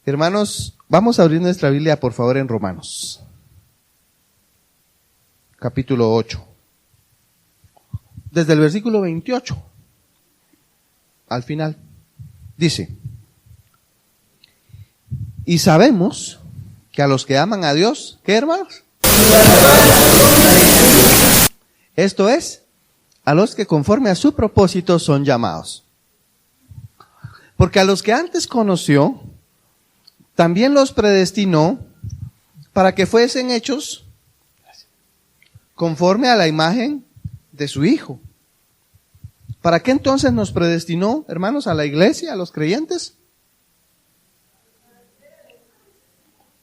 Hermanos, vamos a abrir nuestra Biblia, por favor, en Romanos, capítulo 8. Desde el versículo 28 al final. Dice: y sabemos que a los que aman a Dios, ¿qué, hermanos? Esto es, a los que conforme a su propósito son llamados. Porque a los que antes conoció, también los predestinó para que fuesen hechos conforme a la imagen de su Hijo. ¿Para qué entonces nos predestinó, hermanos, a la iglesia, a los creyentes?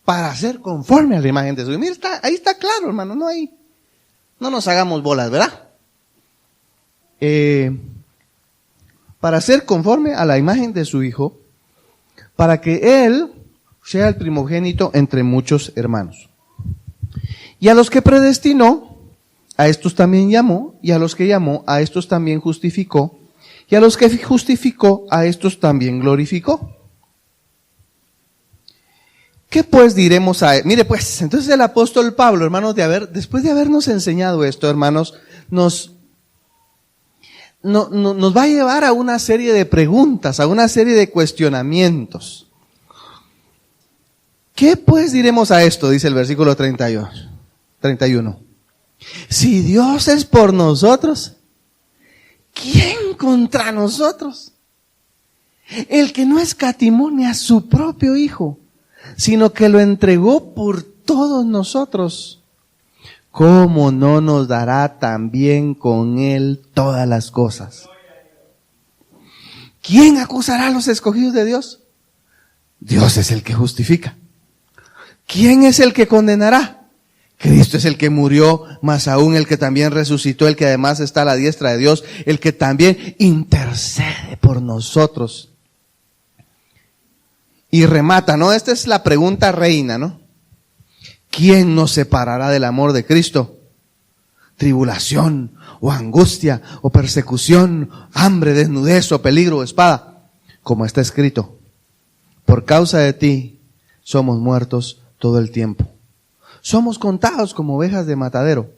Para ser conforme a la imagen de su Hijo. Mira, ahí está claro, hermano, no nos hagamos bolas, ¿verdad? Para ser conforme a la imagen de su Hijo, para que Él sea el primogénito entre muchos hermanos. Y a los que predestinó, a estos también llamó, y a los que llamó, a estos también justificó, y a los que justificó, a estos también glorificó. ¿Qué pues diremos a él? Mire pues, entonces el apóstol Pablo, hermanos, después de habernos enseñado esto, hermanos, nos va a llevar a una serie de preguntas, a una serie de cuestionamientos. ¿Qué pues diremos a esto? Dice el versículo 31. Si Dios es por nosotros, ¿quién contra nosotros? El que no escatimó ni a su propio Hijo, sino que lo entregó por todos nosotros, ¿cómo no nos dará también con Él todas las cosas? ¿Quién acusará a los escogidos de Dios? Dios es el que justifica. ¿Quién es el que condenará? Cristo es el que murió, más aún el que también resucitó, el que además está a la diestra de Dios, el que también intercede por nosotros. Y remata, ¿no? Esta es la pregunta reina, ¿no? ¿Quién nos separará del amor de Cristo? Tribulación, o angustia, o persecución, hambre, desnudez, o peligro, o espada. Como está escrito: por causa de ti somos muertos todo el tiempo. Somos contados como ovejas de matadero.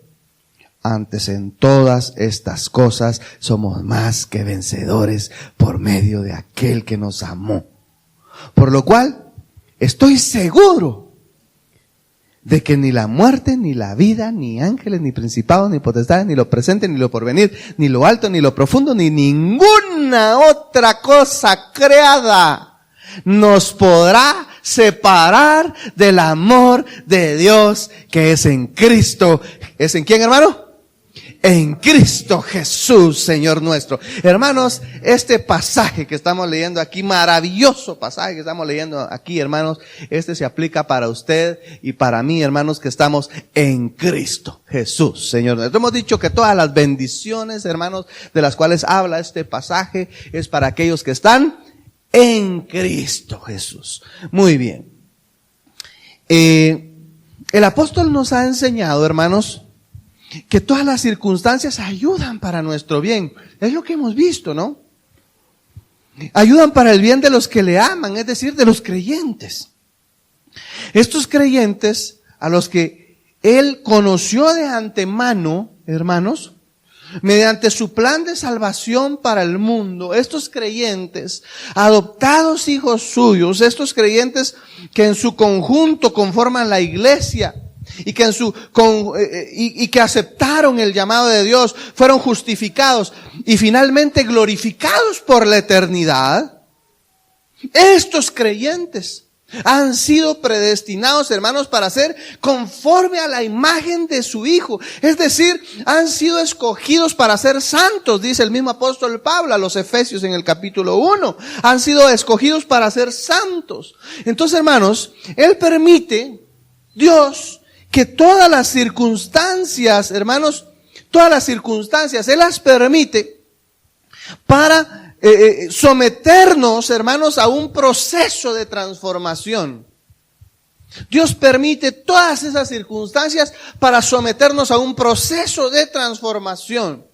Antes en todas estas cosas somos más que vencedores por medio de aquel que nos amó. Por lo cual estoy seguro de que ni la muerte, ni la vida, ni ángeles, ni principados, ni potestades, ni lo presente, ni lo porvenir, ni lo alto, ni lo profundo, ni ninguna otra cosa creada nos podrá separar del amor de Dios que es en Cristo. ¿Es en quién, hermano? En Cristo Jesús, Señor nuestro. Hermanos, este pasaje que estamos leyendo aquí, maravilloso pasaje que estamos leyendo aquí, hermanos, este se aplica para usted y para mí, hermanos, que estamos en Cristo Jesús, Señor nuestro. Hemos dicho que todas las bendiciones, hermanos, de las cuales habla este pasaje, es para aquellos que están en Cristo Jesús. Muy bien. El apóstol nos ha enseñado, hermanos, que todas las circunstancias ayudan para nuestro bien. Es lo que hemos visto, ¿no? Ayudan para el bien de los que le aman, es decir, de los creyentes. Estos creyentes a los que Él conoció de antemano, hermanos, mediante su plan de salvación para el mundo, estos creyentes, adoptados hijos suyos, estos creyentes que en su conjunto conforman la iglesia, y que aceptaron el llamado de Dios, fueron justificados y finalmente glorificados por la eternidad. Estos creyentes han sido predestinados, hermanos, para ser conforme a la imagen de su Hijo. Es decir, han sido escogidos para ser santos, dice el mismo apóstol Pablo a los Efesios en el capítulo 1. Han sido escogidos para ser santos. Entonces, hermanos, Él permite, Dios, que todas las circunstancias, hermanos, todas las circunstancias, Él las permite para someternos, hermanos, a un proceso de transformación. Dios permite todas esas circunstancias para someternos a un proceso de transformación.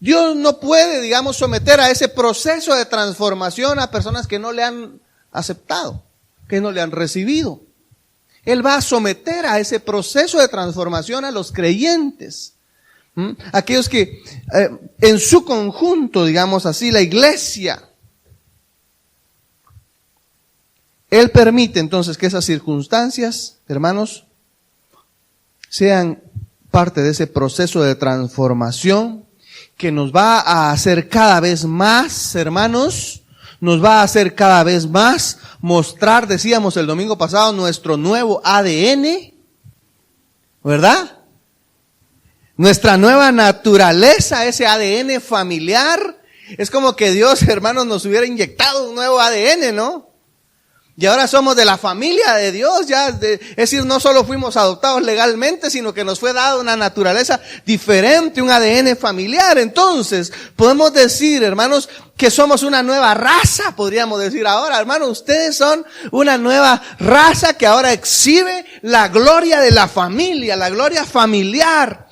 Dios no puede, digamos, someter a ese proceso de transformación a personas que no le han aceptado. que no le han recibido. Él va a someter a ese proceso de transformación a los creyentes. Aquellos que en su conjunto, digamos así, la iglesia. Él permite entonces que esas circunstancias, hermanos, sean parte de ese proceso de transformación que nos va a hacer cada vez más, hermanos, nos va a hacer cada vez más mostrar, decíamos el domingo pasado, nuestro nuevo ADN, ¿verdad? Nuestra nueva naturaleza, ese ADN familiar. Es como que Dios, hermanos, nos hubiera inyectado un nuevo ADN, ¿no? Y ahora somos de la familia de Dios, es decir, no solo fuimos adoptados legalmente, sino que nos fue dada una naturaleza diferente, un ADN familiar. Entonces, podemos decir, hermanos, que somos una nueva raza, podríamos decir ahora. Hermanos, ustedes son una nueva raza que ahora exhibe la gloria de la familia, la gloria familiar.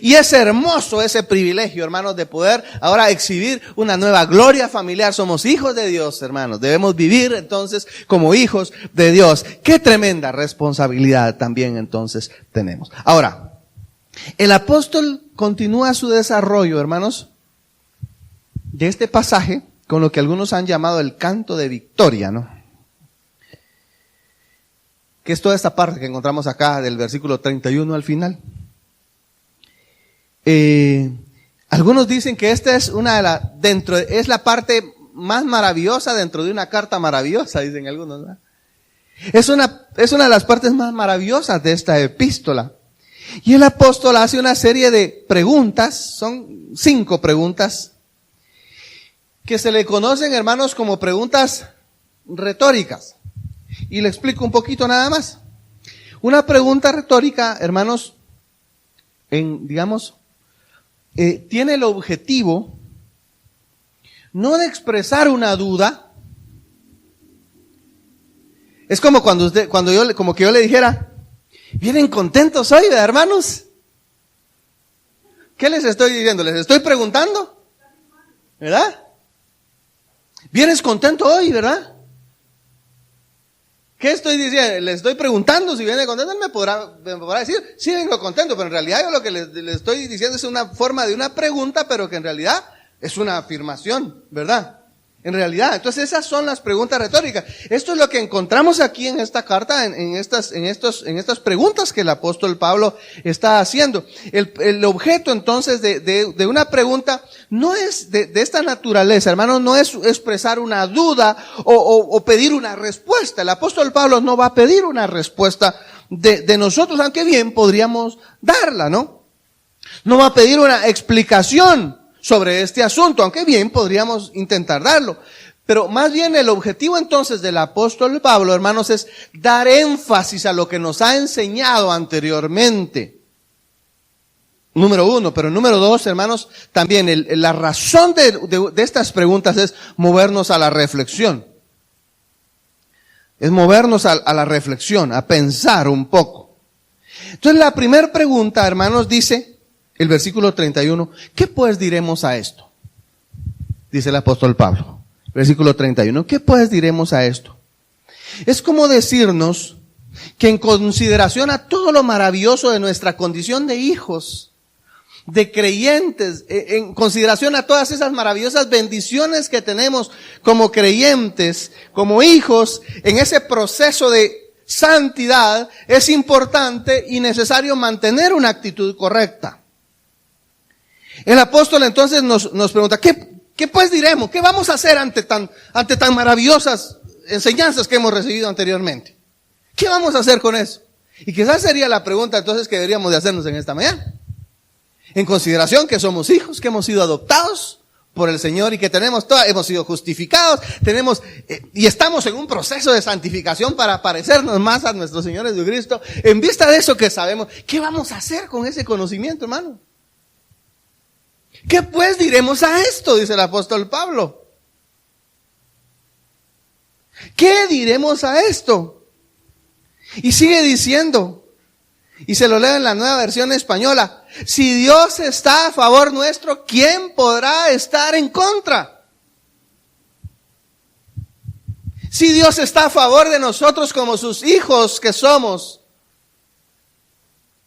Y es hermoso ese privilegio, hermanos, de poder ahora exhibir una nueva gloria familiar. Somos hijos de Dios, hermanos. Debemos vivir entonces como hijos de Dios. Qué tremenda responsabilidad también entonces tenemos. Ahora, el apóstol continúa su desarrollo, hermanos, de este pasaje con lo que algunos han llamado el canto de victoria, ¿no? Que es toda esta parte que encontramos acá del versículo 31 al final. Algunos dicen que esta es es la parte más maravillosa dentro de una carta maravillosa, dicen algunos, ¿verdad? Es una de las partes más maravillosas de esta epístola. Y el apóstol hace una serie de preguntas, son 5 preguntas, que se le conocen, hermanos, como preguntas retóricas. Y le explico un poquito nada más. Una pregunta retórica, hermanos, tiene el objetivo no de expresar una duda. Es como cuando yo le dijera, ¿vienen contentos hoy, hermanos? ¿Qué les estoy diciendo? Les estoy preguntando, ¿verdad? ¿Vienes contento hoy, verdad? ¿Qué estoy diciendo? Le estoy preguntando si viene contento. Él me podrá decir, sí vengo contento, pero en realidad yo lo que le estoy diciendo es una forma de una pregunta, pero que en realidad es una afirmación, ¿verdad? En realidad, entonces esas son las preguntas retóricas. Esto es lo que encontramos aquí en esta carta, en estas preguntas que el apóstol Pablo está haciendo. El objeto entonces de una pregunta no es de esta naturaleza, hermanos, no es expresar una duda o pedir una respuesta. El apóstol Pablo no va a pedir una respuesta de nosotros, aunque bien podríamos darla, ¿no? No va a pedir una explicación sobre este asunto, aunque bien podríamos intentar darlo. Pero más bien el objetivo entonces del apóstol Pablo, hermanos, es dar énfasis a lo que nos ha enseñado anteriormente. Número 1, pero número 2, hermanos, también la razón de estas preguntas es movernos a la reflexión. Es movernos a la reflexión, a pensar un poco. Entonces la primera pregunta, hermanos, dice el versículo 31, ¿qué pues diremos a esto? Dice el apóstol Pablo, versículo 31, ¿qué pues diremos a esto? Es como decirnos que en consideración a todo lo maravilloso de nuestra condición de hijos, de creyentes, en consideración a todas esas maravillosas bendiciones que tenemos como creyentes, como hijos, en ese proceso de santidad, es importante y necesario mantener una actitud correcta. El apóstol entonces nos pregunta, ¿qué pues diremos? ¿Qué vamos a hacer ante tan maravillosas enseñanzas que hemos recibido anteriormente? ¿Qué vamos a hacer con eso? Y quizás sería la pregunta entonces que deberíamos de hacernos en esta mañana. En consideración que somos hijos, que hemos sido adoptados por el Señor y que hemos sido justificados, y estamos en un proceso de santificación para parecernos más a nuestro Señor Jesucristo. En vista de eso que sabemos, ¿qué vamos a hacer con ese conocimiento, hermano? ¿Qué pues diremos a esto? Dice el apóstol Pablo. ¿Qué diremos a esto? Y sigue diciendo, y se lo leo en la Nueva Versión Española, si Dios está a favor nuestro, ¿quién podrá estar en contra? Si Dios está a favor de nosotros como sus hijos que somos,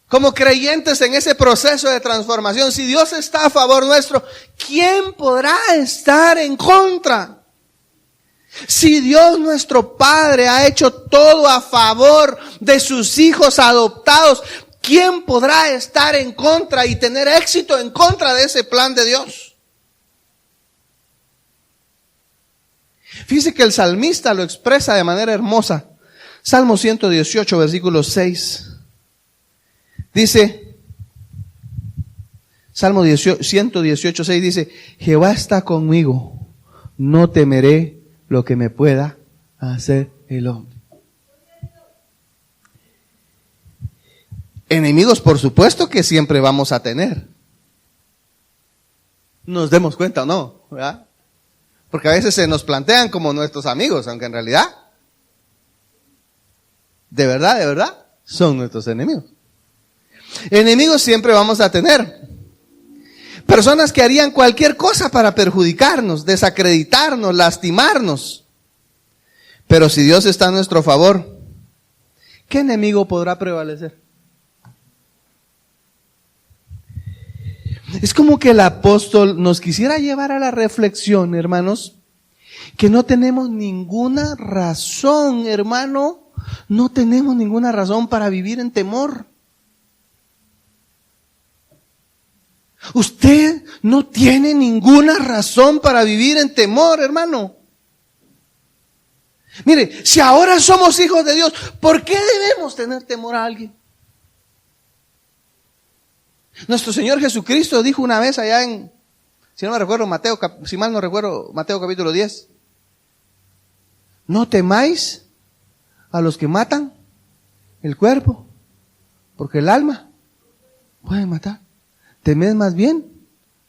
como creyentes en ese proceso de transformación, si Dios está a favor nuestro, ¿quién podrá estar en contra? Si Dios nuestro Padre ha hecho todo a favor de sus hijos adoptados, ¿quién podrá estar en contra y tener éxito en contra de ese plan de Dios? Fíjese que el salmista lo expresa de manera hermosa. Salmo 118, versículo 6. Dice, Salmo 118, 6 dice, Jehová está conmigo, no temeré lo que me pueda hacer el hombre. Enemigos, por supuesto que siempre vamos a tener. Nos demos cuenta o no, ¿verdad? Porque a veces se nos plantean como nuestros amigos, aunque en realidad, de verdad, son nuestros enemigos. Enemigos siempre vamos a tener. Personas que harían cualquier cosa para perjudicarnos, desacreditarnos, lastimarnos. Pero si Dios está a nuestro favor, ¿qué enemigo podrá prevalecer? Es como que el apóstol nos quisiera llevar a la reflexión, hermanos, que no tenemos ninguna razón, hermano, no tenemos ninguna razón para vivir en temor. Usted no tiene ninguna razón para vivir en temor, hermano. Mire, si ahora somos hijos de Dios, ¿por qué debemos tener temor a alguien? Nuestro Señor Jesucristo dijo una vez allá en, si mal no recuerdo, Mateo capítulo 10. No temáis a los que matan el cuerpo, porque el alma puede matar. Temed más bien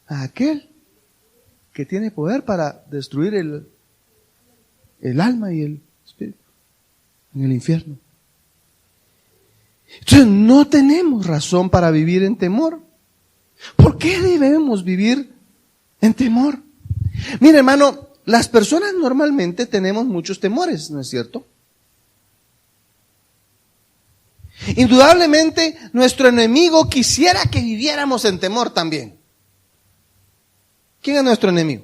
a aquel que tiene poder para destruir el alma y el espíritu en el infierno. Entonces no tenemos razón para vivir en temor. ¿Por qué debemos vivir en temor? Mire, hermano, las personas normalmente tenemos muchos temores, ¿no es cierto? Indudablemente nuestro enemigo quisiera que viviéramos en temor también. ¿Quién es nuestro enemigo?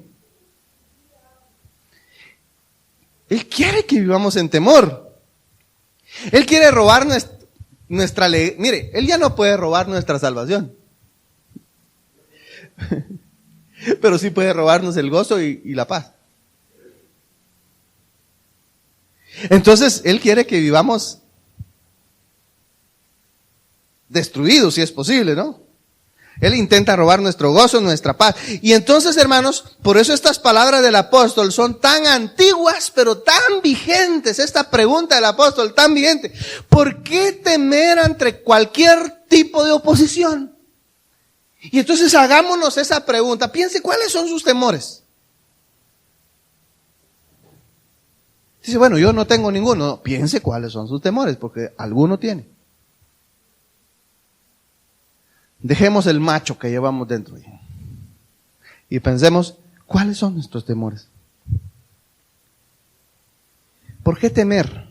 Él quiere que vivamos en temor. Él quiere robar nuestra ley. Mire, él ya no puede robar nuestra salvación. Pero sí puede robarnos el gozo y la paz. Entonces, él quiere que vivamos destruidos, si es posible, ¿no? Él intenta robar nuestro gozo, nuestra paz. Y entonces, hermanos, por eso estas palabras del apóstol son tan antiguas, pero tan vigentes. Esta pregunta del apóstol tan vigente. ¿Por qué temer ante cualquier tipo de oposición? Y entonces hagámonos esa pregunta. Piense cuáles son sus temores. Dice, bueno, yo no tengo ninguno. No, piense cuáles son sus temores, porque alguno tiene. Dejemos el macho que llevamos dentro y pensemos, ¿cuáles son nuestros temores? ¿Por qué temer?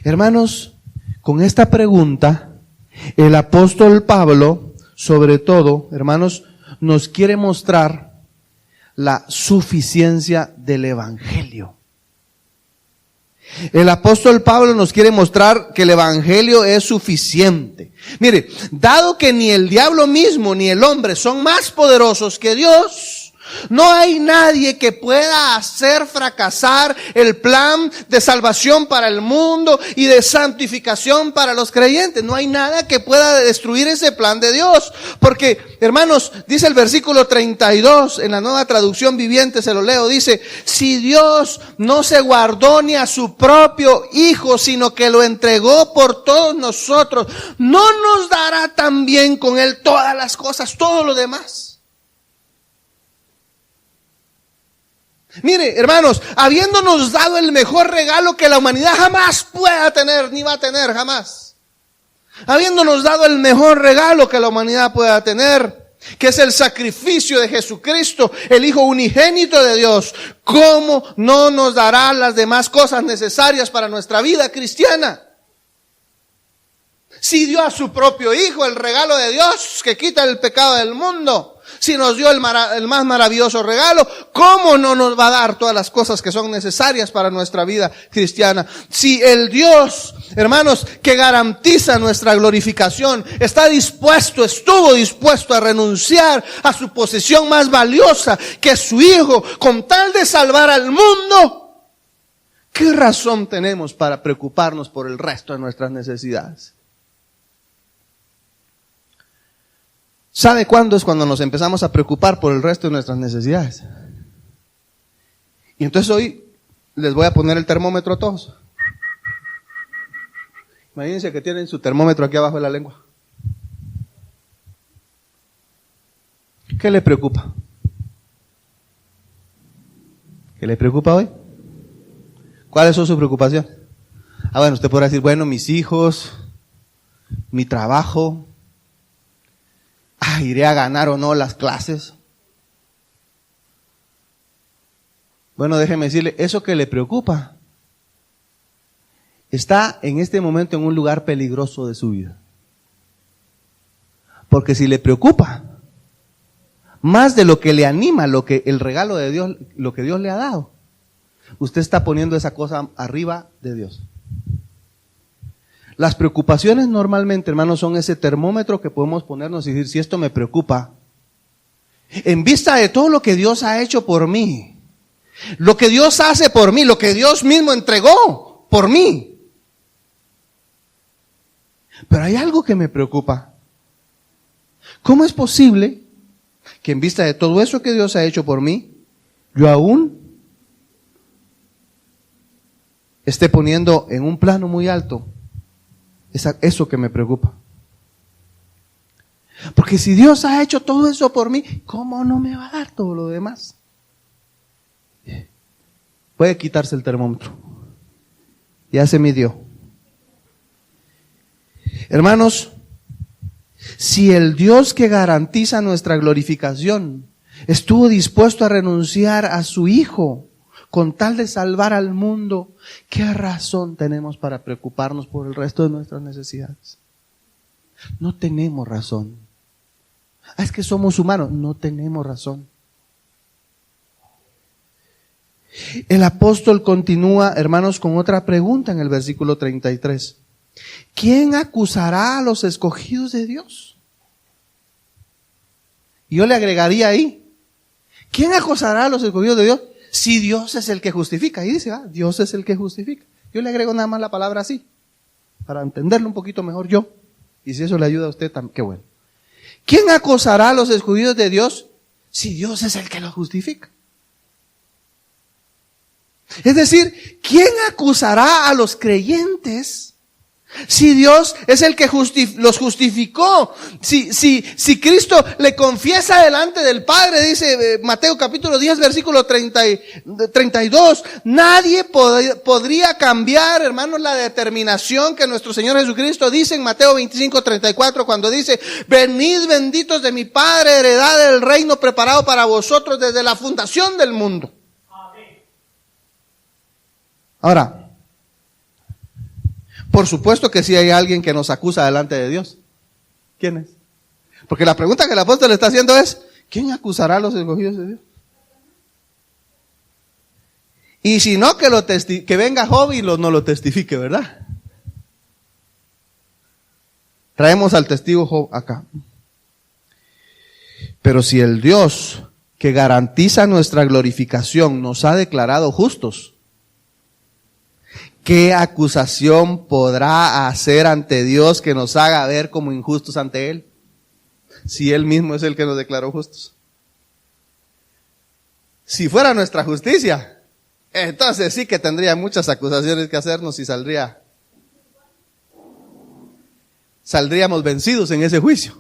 Hermanos, con esta pregunta, el apóstol Pablo, sobre todo, hermanos, nos quiere mostrar la suficiencia del evangelio. El apóstol Pablo nos quiere mostrar que el evangelio es suficiente. Mire, dado que ni el diablo mismo ni el hombre son más poderosos que Dios, no hay nadie que pueda hacer fracasar el plan de salvación para el mundo y de santificación para los creyentes. No hay nada que pueda destruir ese plan de Dios. Porque, hermanos, dice el versículo 32 en la Nueva Traducción Viviente, se lo leo, dice: si Dios no se guardó ni a su propio Hijo, sino que lo entregó por todos nosotros, ¿no nos dará también con Él todas las cosas, todo lo demás? Mire, hermanos, habiéndonos dado el mejor regalo que la humanidad jamás pueda tener, ni va a tener jamás. Habiéndonos dado el mejor regalo que la humanidad pueda tener, que es el sacrificio de Jesucristo, el Hijo unigénito de Dios, ¿cómo no nos dará las demás cosas necesarias para nuestra vida cristiana? Si dio a su propio Hijo, el regalo de Dios que quita el pecado del mundo, si nos dio el más maravilloso regalo, ¿cómo no nos va a dar todas las cosas que son necesarias para nuestra vida cristiana? Si el Dios, hermanos, que garantiza nuestra glorificación, estuvo dispuesto a renunciar a su posesión más valiosa, que es su Hijo, con tal de salvar al mundo, ¿qué razón tenemos para preocuparnos por el resto de nuestras necesidades? ¿Sabe cuándo es cuando nos empezamos a preocupar por el resto de nuestras necesidades? Y entonces hoy les voy a poner el termómetro a todos. Imagínense que tienen su termómetro aquí abajo de la lengua. ¿Qué le preocupa? ¿Qué le preocupa hoy? ¿Cuáles son sus preocupaciones? Bueno, usted podrá decir, bueno, mis hijos, mi trabajo, iré a ganar o no las clases. Bueno, déjeme decirle, eso que le preocupa está en este momento en un lugar peligroso de su vida. Porque si le preocupa más de lo que le anima, el regalo de Dios, lo que Dios le ha dado, usted está poniendo esa cosa arriba de Dios. Las preocupaciones normalmente, hermanos, son ese termómetro que podemos ponernos y decir, si esto me preocupa, en vista de todo lo que Dios ha hecho por mí, lo que Dios hace por mí, lo que Dios mismo entregó por mí. Pero hay algo que me preocupa. ¿Cómo es posible que en vista de todo eso que Dios ha hecho por mí, yo aún esté poniendo en un plano muy alto eso que me preocupa? Porque si Dios ha hecho todo eso por mí, ¿cómo no me va a dar todo lo demás? Puede quitarse el termómetro. Ya se midió. Hermanos, si el Dios que garantiza nuestra glorificación estuvo dispuesto a renunciar a su Hijo con tal de salvar al mundo, ¿qué razón tenemos para preocuparnos por el resto de nuestras necesidades? No tenemos razón. Es que somos humanos. No tenemos razón. El apóstol continúa, hermanos, con otra pregunta en el versículo 33. ¿Quién acusará a los escogidos de Dios? Y yo le agregaría ahí, ¿quién acusará a los escogidos de Dios? Si Dios es el que justifica. Ahí dice, Dios es el que justifica. Yo le agrego nada más la palabra así, para entenderlo un poquito mejor yo. Y si eso le ayuda a usted, qué bueno. ¿Quién acusará a los escogidos de Dios? Si Dios es el que los justifica. Es decir, ¿quién acusará a los creyentes si Dios es el que los justificó? Si Cristo le confiesa delante del Padre, dice Mateo capítulo 10 versículo 32, nadie podría cambiar, hermanos, la determinación que nuestro Señor Jesucristo dice en Mateo 25:34, cuando dice, venid benditos de mi Padre, heredad del reino preparado para vosotros desde la fundación del mundo. Ahora, por supuesto que sí hay alguien que nos acusa delante de Dios. ¿Quién es? Porque la pregunta que el apóstol le está haciendo es, ¿quién acusará a los escogidos de Dios? Y si no, que venga Job y no lo testifique, ¿verdad? Traemos al testigo Job acá. Pero si el Dios que garantiza nuestra glorificación nos ha declarado justos, ¿qué acusación podrá hacer ante Dios que nos haga ver como injustos ante Él? Si Él mismo es el que nos declaró justos. Si fuera nuestra justicia, entonces sí que tendría muchas acusaciones que hacernos y saldríamos vencidos en ese juicio.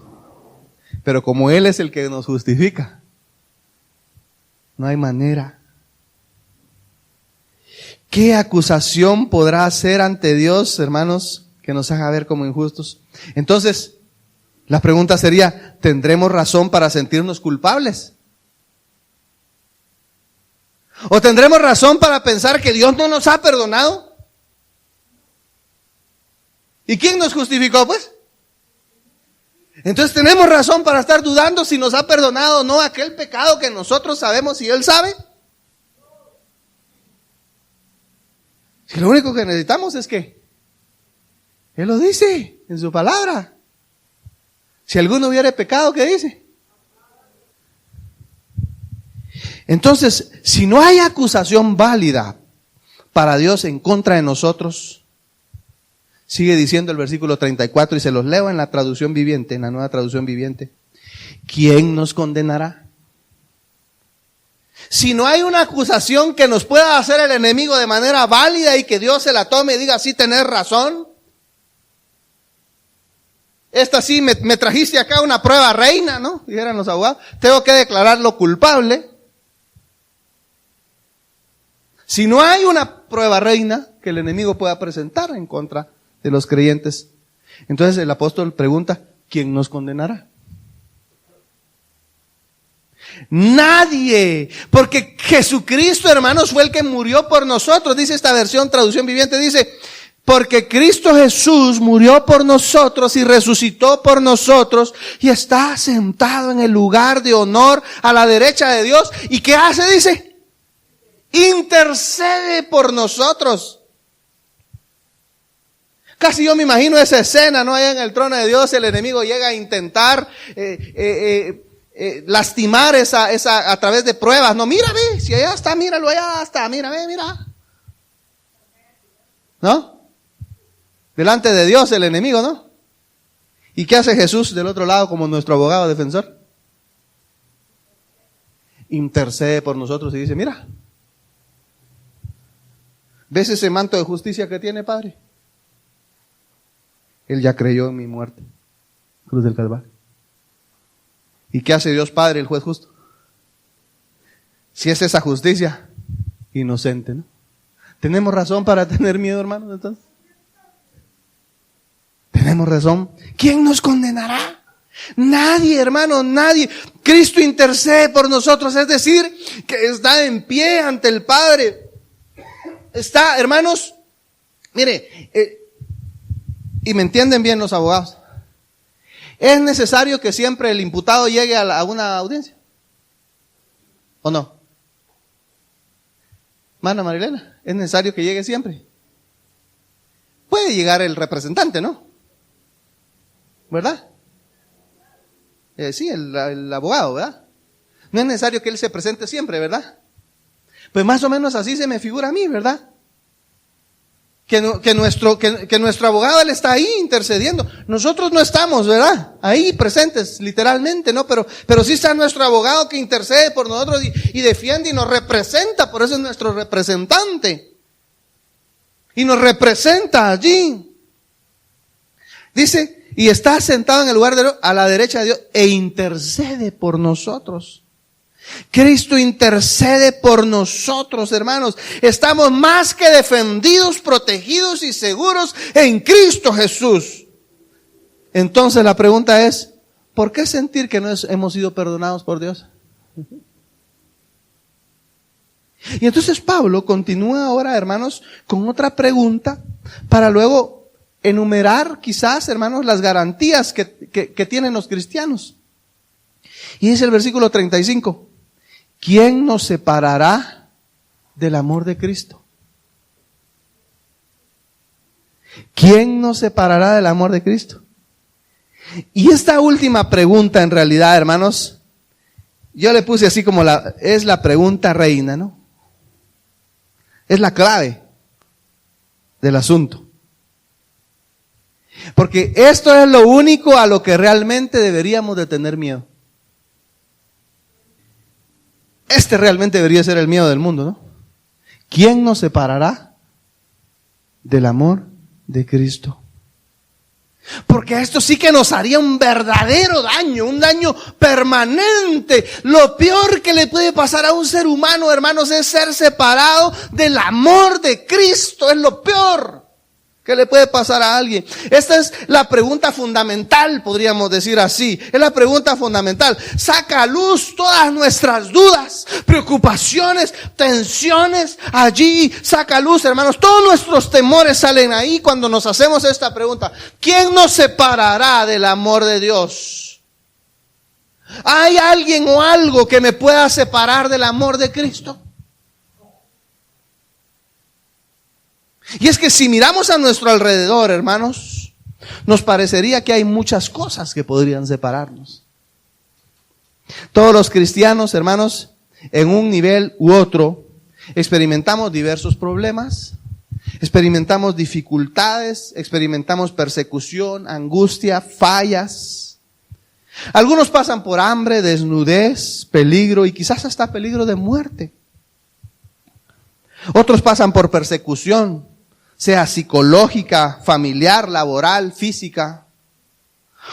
Pero como Él es el que nos justifica, no hay manera. ¿Qué acusación podrá hacer ante Dios, hermanos, que nos haga ver como injustos? Entonces, La pregunta sería, ¿tendremos razón para sentirnos culpables? ¿O tendremos razón para pensar que Dios no nos ha perdonado? ¿Y quién nos justificó, pues? Entonces tenemos razón para estar dudando si nos ha perdonado o no aquel pecado que nosotros sabemos y Él sabe. Si lo único que necesitamos es que Él lo dice en su palabra. Si alguno hubiere pecado, ¿qué dice? Entonces, si no hay acusación válida para Dios en contra de nosotros, sigue diciendo el versículo 34, y se los leo en la traducción viviente, en la nueva traducción viviente. ¿Quién nos condenará? Si no hay una acusación que nos pueda hacer el enemigo de manera válida y que Dios se la tome y diga, sí, tenés razón. Esta sí, me trajiste acá una prueba reina, ¿no? Dijeran los abogados. Tengo que declararlo culpable. Si no hay una prueba reina que el enemigo pueda presentar en contra de los creyentes, entonces el apóstol pregunta, ¿quién nos condenará? Nadie, porque Jesucristo, hermanos, fue el que murió por nosotros. Dice esta versión, traducción viviente, dice, porque Cristo Jesús murió por nosotros y resucitó por nosotros y está sentado en el lugar de honor a la derecha de Dios. ¿Y qué hace? Dice, intercede por nosotros. Casi yo me imagino esa escena, ¿no? Allá en el trono de Dios el enemigo llega a intentar lastimar esa a través de pruebas. No, mira, ve, si allá está, míralo, allá está, mira, ve, mira. ¿No? Delante de Dios el enemigo, ¿no? ¿Y qué hace Jesús del otro lado como nuestro abogado defensor? Intercede por nosotros y dice, mira, ¿ves ese manto de justicia que tiene, Padre? Él ya creyó en mi muerte, cruz del Calvario. ¿Y qué hace Dios Padre, el juez justo? Si es esa justicia, inocente, ¿no? ¿Tenemos razón para tener miedo, hermanos, entonces? ¿Tenemos razón? ¿Quién nos condenará? Nadie, hermano, nadie. Cristo intercede por nosotros, es decir, que está en pie ante el Padre. Está, hermanos, mire, y me entienden bien los abogados. ¿Es necesario que siempre el imputado llegue a una audiencia? ¿O no? Mana Marilena, ¿es necesario que llegue siempre? Puede llegar el representante, ¿no? ¿Verdad? Sí, el abogado, ¿verdad? No es necesario que él se presente siempre, ¿verdad? Pues más o menos así se me figura a mí, ¿verdad? Que nuestro abogado, él está ahí intercediendo. Nosotros no estamos, ¿verdad? Ahí presentes, literalmente, ¿no? Pero sí está nuestro abogado que intercede por nosotros y defiende y nos representa. Por eso es nuestro representante. Y nos representa allí. Dice, y está sentado en el lugar a la derecha de Dios e intercede por nosotros. Cristo intercede por nosotros, hermanos. Estamos más que defendidos, protegidos y seguros en Cristo Jesús. Entonces la pregunta es, ¿por qué sentir que no hemos sido perdonados por Dios? Y entonces Pablo continúa ahora, hermanos, con otra pregunta para luego enumerar quizás, hermanos, las garantías que tienen los cristianos. Y dice el versículo 35. ¿Quién nos separará del amor de Cristo? ¿Quién nos separará del amor de Cristo? Y esta última pregunta, en realidad, hermanos, yo le puse así como es la pregunta reina, ¿no? Es la clave del asunto. Porque esto es lo único a lo que realmente deberíamos de tener miedo. Este realmente debería ser el miedo del mundo, ¿no? ¿Quién nos separará del amor de Cristo? Porque esto sí que nos haría un verdadero daño, un daño permanente. Lo peor que le puede pasar a un ser humano, hermanos, es ser separado del amor de Cristo. Es lo peor ¿Qué le puede pasar a alguien? Esta es la pregunta fundamental, podríamos decir así. Es la pregunta fundamental. Saca a luz todas nuestras dudas, preocupaciones, tensiones. Allí saca a luz, hermanos. Todos nuestros temores salen ahí cuando nos hacemos esta pregunta. ¿Quién nos separará del amor de Dios? ¿Hay alguien o algo que me pueda separar del amor de Cristo? Y es que si miramos a nuestro alrededor, hermanos, nos parecería que hay muchas cosas que podrían separarnos. Todos los cristianos, hermanos, en un nivel u otro, experimentamos diversos problemas, experimentamos dificultades, experimentamos persecución, angustia, fallas. Algunos pasan por hambre, desnudez, peligro y quizás hasta peligro de muerte. Otros pasan por persecución, sea psicológica, familiar, laboral, física.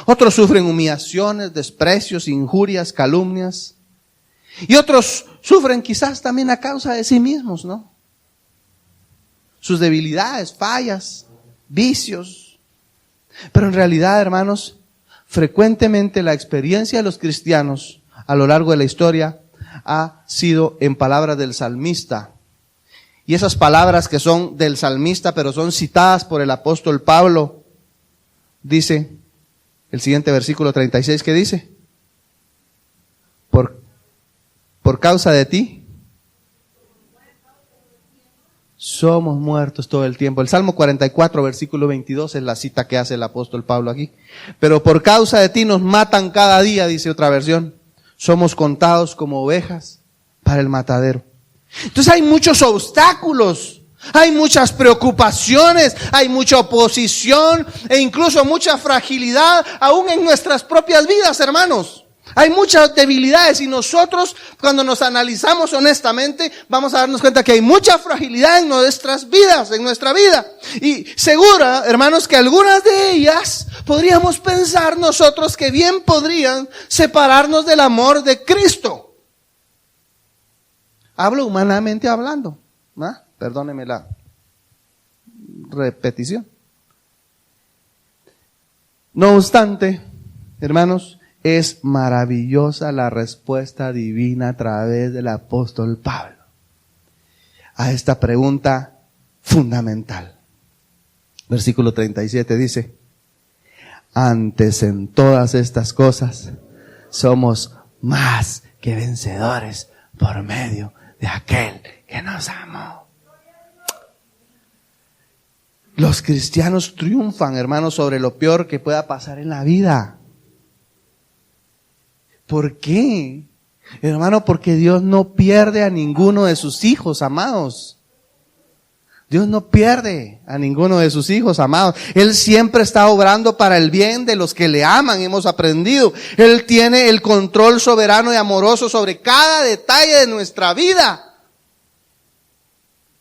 Otros sufren humillaciones, desprecios, injurias, calumnias. Y otros sufren quizás también a causa de sí mismos, ¿no? Sus debilidades, fallas, vicios. Pero en realidad, hermanos, frecuentemente la experiencia de los cristianos a lo largo de la historia ha sido en palabras del salmista. Y esas palabras que son del salmista, pero son citadas por el apóstol Pablo, dice el siguiente versículo 36, ¿qué dice? Por causa de ti somos muertos todo el tiempo. El Salmo 44, versículo 22 es la cita que hace el apóstol Pablo aquí. Pero por causa de ti nos matan cada día, dice otra versión. Somos contados como ovejas para el matadero. Entonces hay muchos obstáculos, hay muchas preocupaciones, hay mucha oposición e incluso mucha fragilidad aún en nuestras propias vidas, hermanos. Hay muchas debilidades y nosotros cuando nos analizamos honestamente vamos a darnos cuenta que hay mucha fragilidad en nuestras vidas, en nuestra vida. Y seguro, hermanos, que algunas de ellas podríamos pensar nosotros que bien podrían separarnos del amor de Cristo. Hablo humanamente hablando, ¿no? Perdóneme la repetición. No obstante, hermanos, es maravillosa la respuesta divina a través del apóstol Pablo a esta pregunta fundamental. Versículo 37 dice: antes en todas estas cosas somos más que vencedores por medio de aquel que nos amó. Los cristianos triunfan, hermanos, sobre lo peor que pueda pasar en la vida. ¿Por qué? Hermano, porque Dios no pierde a ninguno de sus hijos, amados. Dios no pierde a ninguno de sus hijos, amados. Él siempre está obrando para el bien de los que le aman, hemos aprendido. Él tiene el control soberano y amoroso sobre cada detalle de nuestra vida.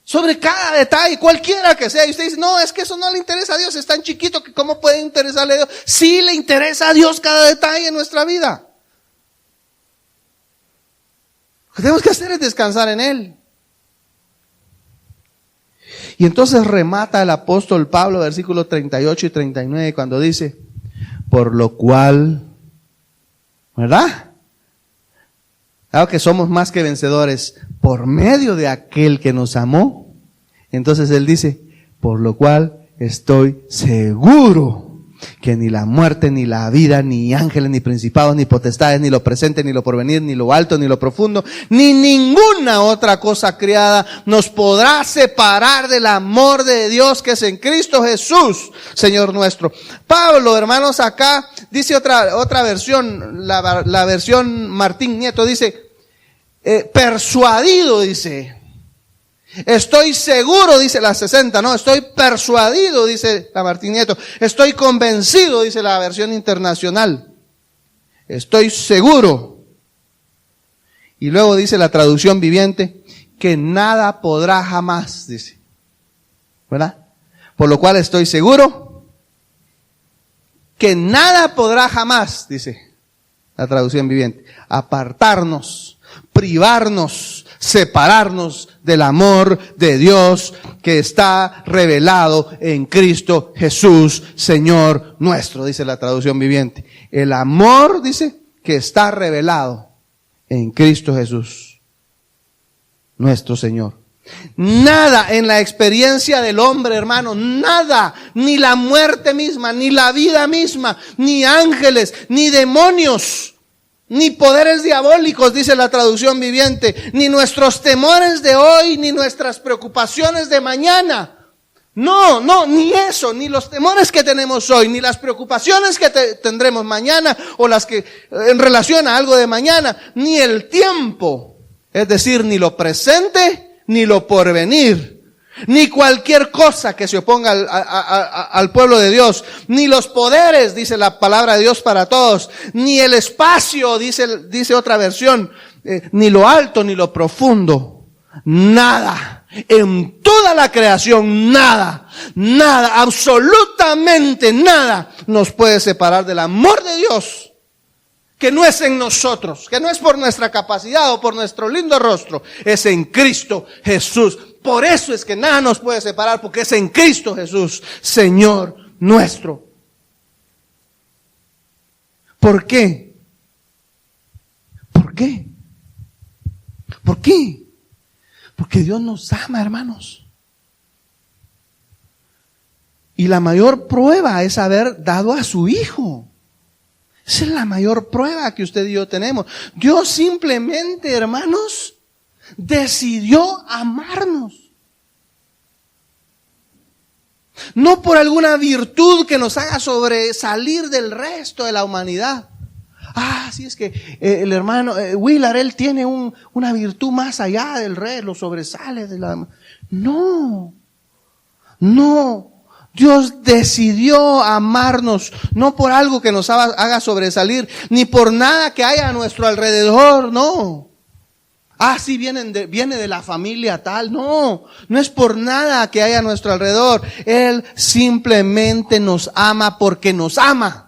Sobre cada detalle, cualquiera que sea. Y usted dice, no, es que eso no le interesa a Dios, es tan chiquito que ¿cómo puede interesarle a Dios? Sí le interesa a Dios cada detalle de nuestra vida. Lo que tenemos que hacer es descansar en Él. Y entonces remata el apóstol Pablo, versículos 38 y 39, cuando dice, por lo cual, ¿verdad? Claro que somos más que vencedores por medio de aquel que nos amó. Entonces él dice, por lo cual estoy seguro que ni la muerte, ni la vida, ni ángeles, ni principados, ni potestades, ni lo presente, ni lo porvenir, ni lo alto, ni lo profundo, ni ninguna otra cosa creada nos podrá separar del amor de Dios que es en Cristo Jesús, Señor nuestro. Pablo, hermanos, acá dice otra versión, la versión Martín Nieto dice, persuadido, dice. Estoy seguro, dice la 60, no, estoy persuadido, dice la Martín Nieto. Estoy convencido, dice la versión internacional. Estoy seguro. Y luego dice la traducción viviente, que nada podrá jamás, dice. ¿Verdad? Por lo cual estoy seguro que nada podrá jamás, dice la traducción viviente, apartarnos, privarnos, separarnos del amor de Dios que está revelado en Cristo Jesús, Señor nuestro, dice la traducción viviente. El amor, dice, que está revelado en Cristo Jesús, nuestro Señor. Nada en la experiencia del hombre, hermano, nada, ni la muerte misma, ni la vida misma, ni ángeles, ni demonios, ni poderes diabólicos, dice la traducción viviente, ni nuestros temores de hoy, ni nuestras preocupaciones de mañana. No, ni eso, ni los temores que tenemos hoy, ni las preocupaciones que tendremos mañana, o las que en relación a algo de mañana, ni el tiempo, es decir, ni lo presente, ni lo porvenir, ni cualquier cosa que se oponga al pueblo de Dios, ni los poderes, dice la palabra de Dios para todos, ni el espacio, dice otra versión, ni lo alto ni lo profundo, nada, en toda la creación, nada, absolutamente nada nos puede separar del amor de Dios, que no es en nosotros, que no es por nuestra capacidad o por nuestro lindo rostro, es en Cristo Jesús. Por eso es que nada nos puede separar, porque es en Cristo Jesús, Señor nuestro. ¿Por qué? ¿Por qué? ¿Por qué? Porque Dios nos ama, hermanos. Y la mayor prueba es haber dado a su Hijo. Esa es la mayor prueba que usted y yo tenemos. Dios simplemente, hermanos, decidió amarnos. No por alguna virtud que nos haga sobresalir del resto de la humanidad. Sí es que el hermano Willard, él tiene una virtud más allá del resto, lo sobresale de la... No. Dios decidió amarnos, no por algo que nos haga sobresalir, ni por nada que haya a nuestro alrededor, no. Sí viene de la familia tal, no es por nada que haya a nuestro alrededor. Él simplemente nos ama porque nos ama.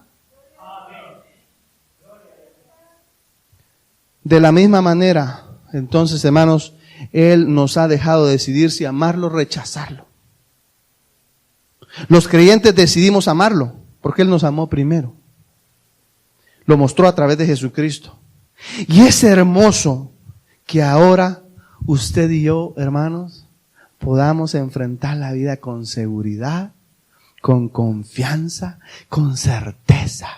De la misma manera, entonces, hermanos, Él nos ha dejado decidir si amarlo o rechazarlo. Los creyentes decidimos amarlo porque Él nos amó primero. Lo mostró a través de Jesucristo. Y es hermoso que ahora usted y yo, hermanos, podamos enfrentar la vida con seguridad, con confianza, con certeza.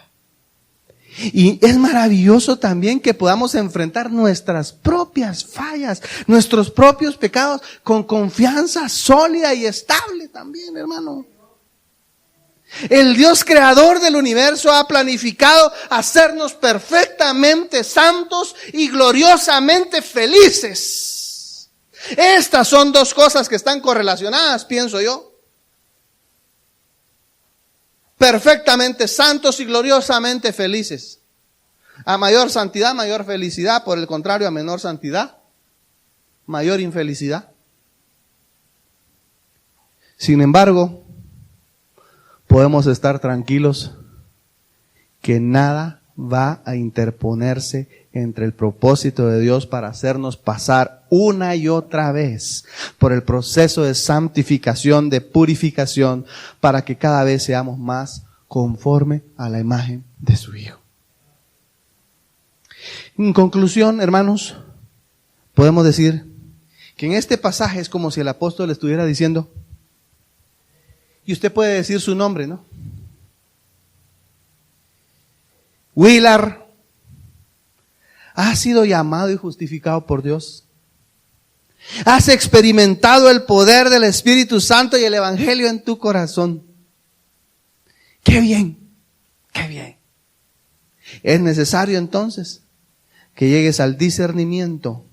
Y es maravilloso también que podamos enfrentar nuestras propias fallas, nuestros propios pecados con confianza sólida y estable también, hermano. El Dios creador del universo ha planificado hacernos perfectamente santos y gloriosamente felices. Estas son dos cosas que están correlacionadas, pienso yo. Perfectamente santos y gloriosamente felices. A mayor santidad, mayor felicidad. Por el contrario, a menor santidad, mayor infelicidad. Sin embargo, podemos estar tranquilos que nada va a interponerse entre el propósito de Dios para hacernos pasar una y otra vez por el proceso de santificación, de purificación, para que cada vez seamos más conforme a la imagen de su Hijo. En conclusión, hermanos, podemos decir que en este pasaje es como si el apóstol estuviera diciendo, y usted puede decir su nombre, ¿no? Willard, has sido llamado y justificado por Dios. Has experimentado el poder del Espíritu Santo y el Evangelio en tu corazón. ¡Qué bien! ¡Qué bien! Es necesario entonces que llegues al discernimiento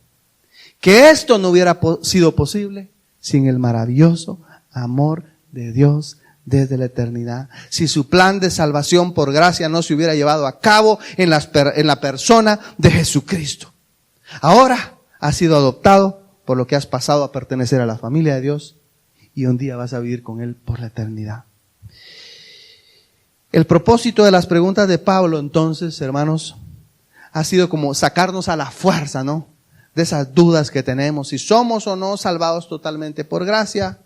que esto no hubiera sido posible sin el maravilloso amor de Dios desde la eternidad. Si su plan de salvación por gracia no se hubiera llevado a cabo en la persona de Jesucristo. Ahora has sido adoptado, por lo que has pasado a pertenecer a la familia de Dios y un día vas a vivir con Él por la eternidad. El propósito de las preguntas de Pablo, entonces, hermanos, ha sido como sacarnos a la fuerza, ¿no?, de esas dudas que tenemos, si somos o no salvados totalmente por gracia.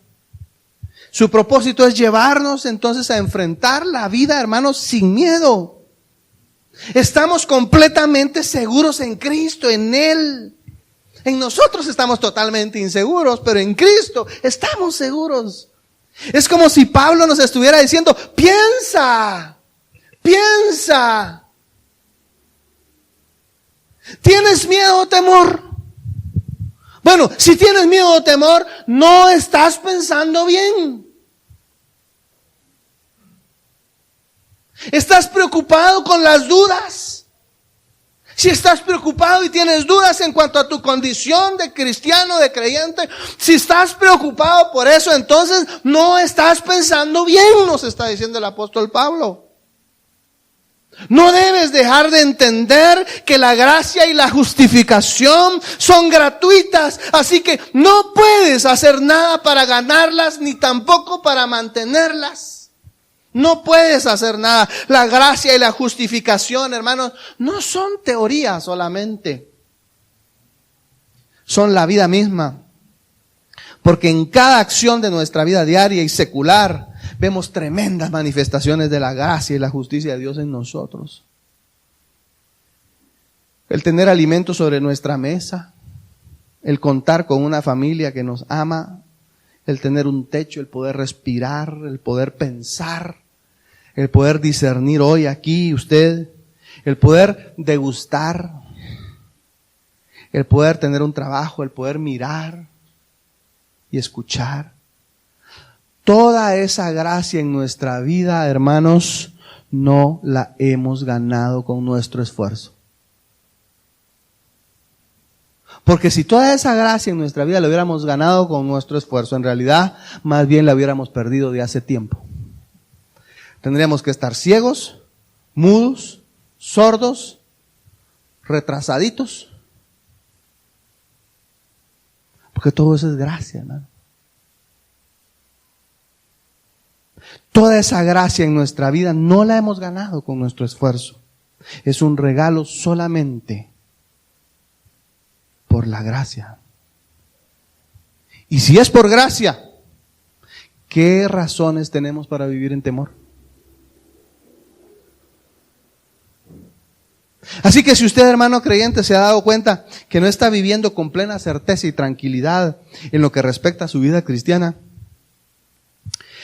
Su propósito es llevarnos entonces a enfrentar la vida, hermanos, sin miedo. Estamos completamente seguros en Cristo, en Él. En nosotros estamos totalmente inseguros, pero en Cristo estamos seguros. Es como si Pablo nos estuviera diciendo, piensa. ¿Tienes miedo o temor? Bueno, si tienes miedo o temor, no estás pensando bien. ¿Estás preocupado con las dudas? Si estás preocupado y tienes dudas en cuanto a tu condición de cristiano, de creyente, si estás preocupado por eso, entonces no estás pensando bien, nos está diciendo el apóstol Pablo. No debes dejar de entender que la gracia y la justificación son gratuitas, así que no puedes hacer nada para ganarlas ni tampoco para mantenerlas. No puedes hacer nada. La gracia y la justificación, hermanos, no son teorías solamente. Son la vida misma. Porque en cada acción de nuestra vida diaria y secular vemos tremendas manifestaciones de la gracia y la justicia de Dios en nosotros. El tener alimento sobre nuestra mesa, el contar con una familia que nos ama, el tener un techo, el poder respirar, el poder pensar, el poder discernir hoy aquí usted, el poder degustar, el poder tener un trabajo, el poder mirar y escuchar. Toda esa gracia en nuestra vida, hermanos, no la hemos ganado con nuestro esfuerzo. Porque si toda esa gracia en nuestra vida la hubiéramos ganado con nuestro esfuerzo, en realidad, más bien la hubiéramos perdido de hace tiempo. Tendríamos que estar ciegos, mudos, sordos, retrasaditos. Porque todo eso es gracia, hermano. Toda esa gracia en nuestra vida no la hemos ganado con nuestro esfuerzo. Es un regalo solamente por la gracia. Y si es por gracia, ¿qué razones tenemos para vivir en temor? Así que si usted, hermano creyente, se ha dado cuenta que no está viviendo con plena certeza y tranquilidad en lo que respecta a su vida cristiana,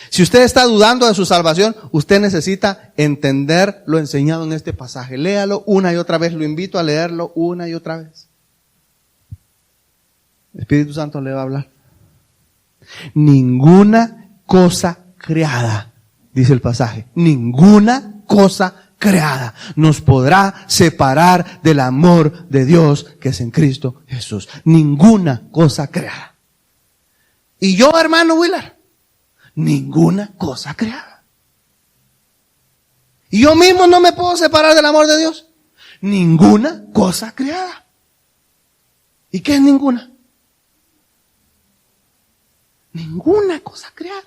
si usted está dudando de su salvación, usted necesita entender lo enseñado en este pasaje. Léalo una y otra vez, lo invito a leerlo una y otra vez. El Espíritu Santo le va a hablar. Ninguna cosa creada, dice el pasaje, ninguna cosa creada nos podrá separar del amor de Dios que es en Cristo Jesús. Ninguna cosa creada. Y yo, hermano Willard, ninguna cosa creada. Y yo mismo no me puedo separar del amor de Dios. Ninguna cosa creada. ¿Y qué es ninguna? Ninguna cosa creada.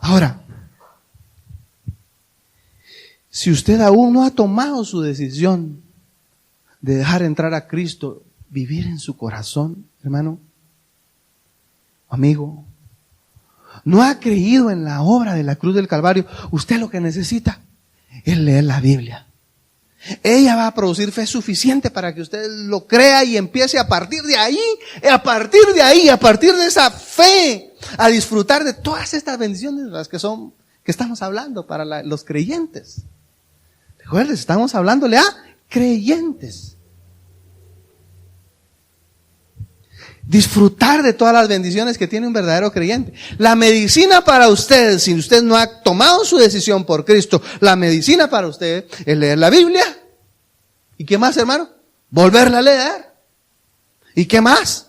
Ahora, si usted aún no ha tomado su decisión de dejar entrar a Cristo, vivir en su corazón, hermano, amigo, no ha creído en la obra de la cruz del Calvario, usted lo que necesita es leer la Biblia. Ella va a producir fe suficiente para que usted lo crea y empiece a partir de ahí, a partir de esa fe, a disfrutar de todas estas bendiciones de las que estamos hablando para los creyentes. Recuerden, estamos hablándole a creyentes. Disfrutar de todas las bendiciones que tiene un verdadero creyente. La medicina para usted, si usted no ha tomado su decisión por Cristo, la medicina para usted es leer la Biblia. ¿Y qué más, hermano? Volverla a leer. ¿Y qué más?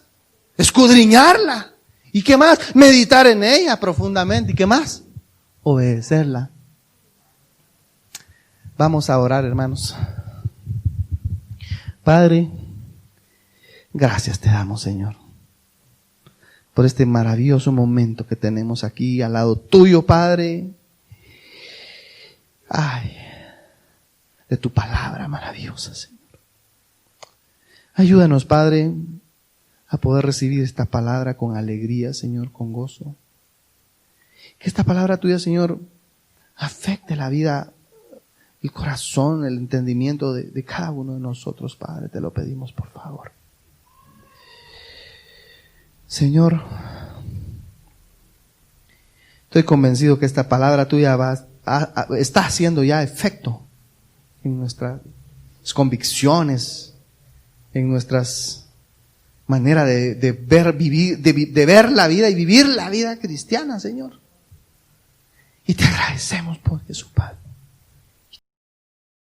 Escudriñarla. ¿Y qué más? Meditar en ella profundamente. ¿Y qué más? Obedecerla. Vamos a orar, hermanos. Padre, gracias te damos, Señor, por este maravilloso momento que tenemos aquí al lado tuyo, Padre. Ay, de tu palabra maravillosa, Señor. Ayúdanos, Padre, a poder recibir esta palabra con alegría, Señor, con gozo. Que esta palabra tuya, Señor, afecte la vida, el corazón, el entendimiento de cada uno de nosotros, Padre. Te lo pedimos, por favor. Señor, estoy convencido que esta palabra tuya está haciendo ya efecto en nuestras convicciones, en nuestras maneras de ver la vida y vivir la vida cristiana, Señor. Y te agradecemos por Jesús, Padre.